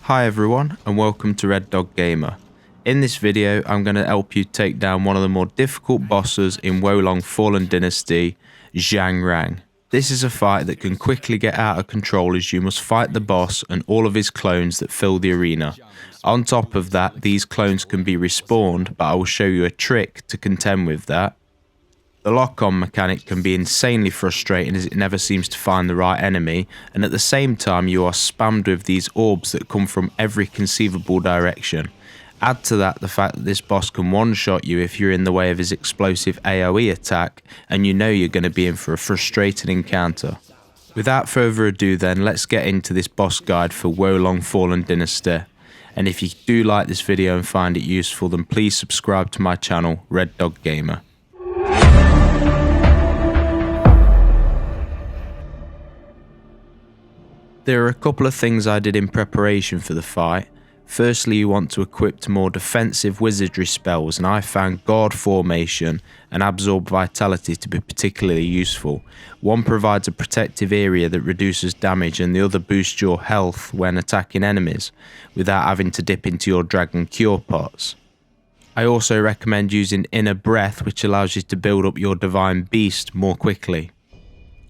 Hi everyone and welcome to Red Dog Gamer. In this video I'm going to help you take down one of the more difficult bosses in Wolong Fallen Dynasty, Zhang Rang. This is a fight that can quickly get out of control as you must fight the boss and all of his clones that fill the arena. On top of that, these clones can be respawned, but I will show you a trick to contend with that. The lock-on mechanic can be insanely frustrating as it never seems to find the right enemy, and at the same time you are spammed with these orbs that come from every conceivable direction. Add to that the fact that this boss can one-shot you if you're in the way of his explosive AoE attack, and you know you're going to be in for a frustrating encounter. Without further ado then, let's get into this boss guide for Wolong Fallen Dynasty. And if you do like this video and find it useful, then please subscribe to my channel, Red Dog Gamer. There are a couple of things I did in preparation for the fight. Firstly, you want to equip more defensive wizardry spells, and I found Guard Formation and Absorb Vitality to be particularly useful. One provides a protective area that reduces damage and the other boosts your health when attacking enemies, without having to dip into your Dragon Cure pots. I also recommend using Inner Breath, which allows you to build up your Divine Beast more quickly.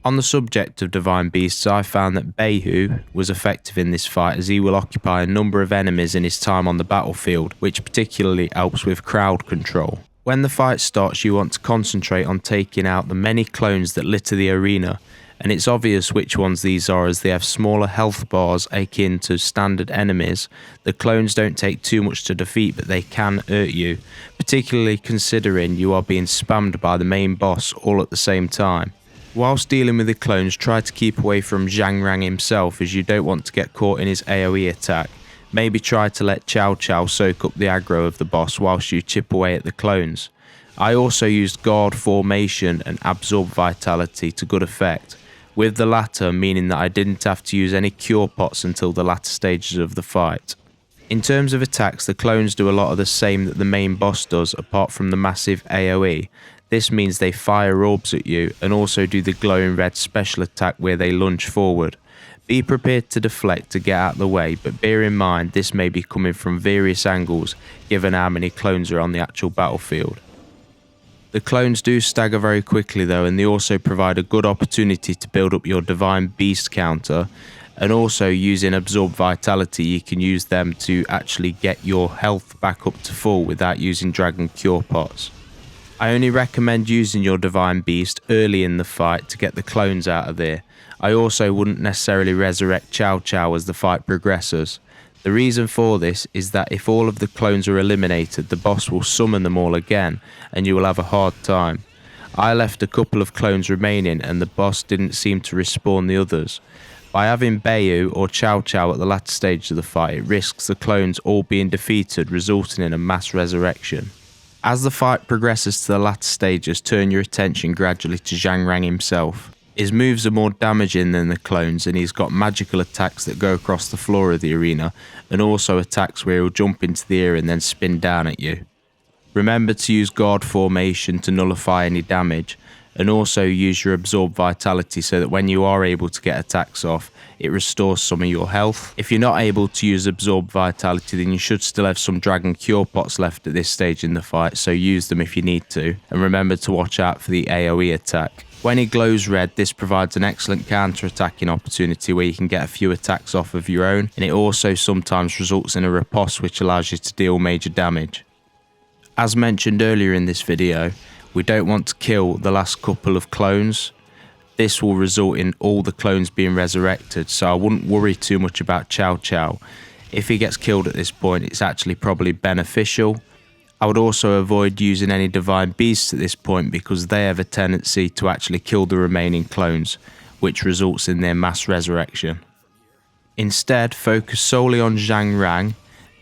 On the subject of Divine Beasts, I found that Beihu was effective in this fight as he will occupy a number of enemies in his time on the battlefield, which particularly helps with crowd control. When the fight starts, you want to concentrate on taking out the many clones that litter the arena, and it's obvious which ones these are as they have smaller health bars akin to standard enemies. The clones don't take too much to defeat, but they can hurt you, particularly considering you are being spammed by the main boss all at the same time. Whilst dealing with the clones, try to keep away from Zhang Rang himself as you don't want to get caught in his AoE attack. Maybe try to let Chow Chow soak up the aggro of the boss whilst you chip away at the clones. I also used Guard Formation and Absorb Vitality to good effect, with the latter meaning that I didn't have to use any cure pots until the latter stages of the fight. In terms of attacks, the clones do a lot of the same that the main boss does apart from the massive AoE. This means they fire orbs at you and also do the glowing red special attack where they lunge forward. Be prepared to deflect to get out of the way, but bear in mind this may be coming from various angles given how many clones are on the actual battlefield. The clones do stagger very quickly though, and they also provide a good opportunity to build up your Divine Beast counter, and also using Absorb Vitality you can use them to actually get your health back up to full without using Dragon Cure pots. I only recommend using your Divine Beast early in the fight to get the clones out of there. I also wouldn't necessarily resurrect Chow Chow as the fight progresses. The reason for this is that if all of the clones are eliminated, the boss will summon them all again and you will have a hard time. I left a couple of clones remaining and the boss didn't seem to respawn the others. By having Beihu or Chow Chow at the latter stage of the fight, it risks the clones all being defeated, resulting in a mass resurrection. As the fight progresses to the latter stages, turn your attention gradually to Zhang Rang himself. His moves are more damaging than the clones, and he's got magical attacks that go across the floor of the arena, and also attacks where he'll jump into the air and then spin down at you. Remember to use Guard Formation to nullify any damage, and also use your Absorb Vitality so that when you are able to get attacks off, it restores some of your health. If you're not able to use Absorb Vitality, then you should still have some Dragon Cure pots left at this stage in the fight, so use them if you need to, and remember to watch out for the AoE attack. When he glows red, this provides an excellent counter-attacking opportunity where you can get a few attacks off of your own, and it also sometimes results in a riposte which allows you to deal major damage. As mentioned earlier in this video, we don't want to kill the last couple of clones. This will result in all the clones being resurrected, so I wouldn't worry too much about Chow Chow. If he gets killed at this point, it's actually probably beneficial. I would also avoid using any Divine Beasts at this point because they have a tendency to actually kill the remaining clones, which results in their mass resurrection. Instead, focus solely on Zhang Rang,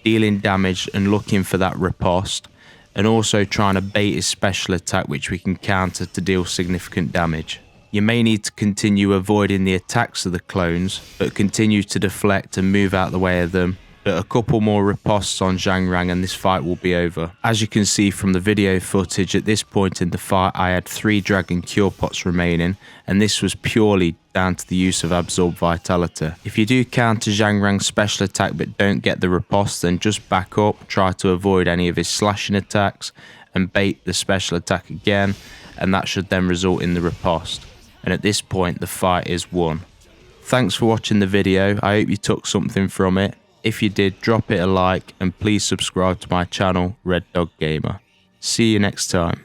dealing damage and looking for that riposte, and also trying to bait his special attack which we can counter to deal significant damage. You may need to continue avoiding the attacks of the clones, but continue to deflect and move out the way of them, but a couple more ripostes on Zhang Rang and this fight will be over. As you can see from the video footage, at this point in the fight I had 3 dragon cure pots remaining, and this was purely down to the use of absorb vitality. If you do counter Zhang Rang's special attack but don't get the riposte, then just back up, try to avoid any of his slashing attacks and bait the special attack again, and that should then result in the riposte. And at this point the fight is won. Thanks for watching the video, I hope you took something from it. If you did, drop it a like and please subscribe to my channel, Red Dog Gamer. See you next time.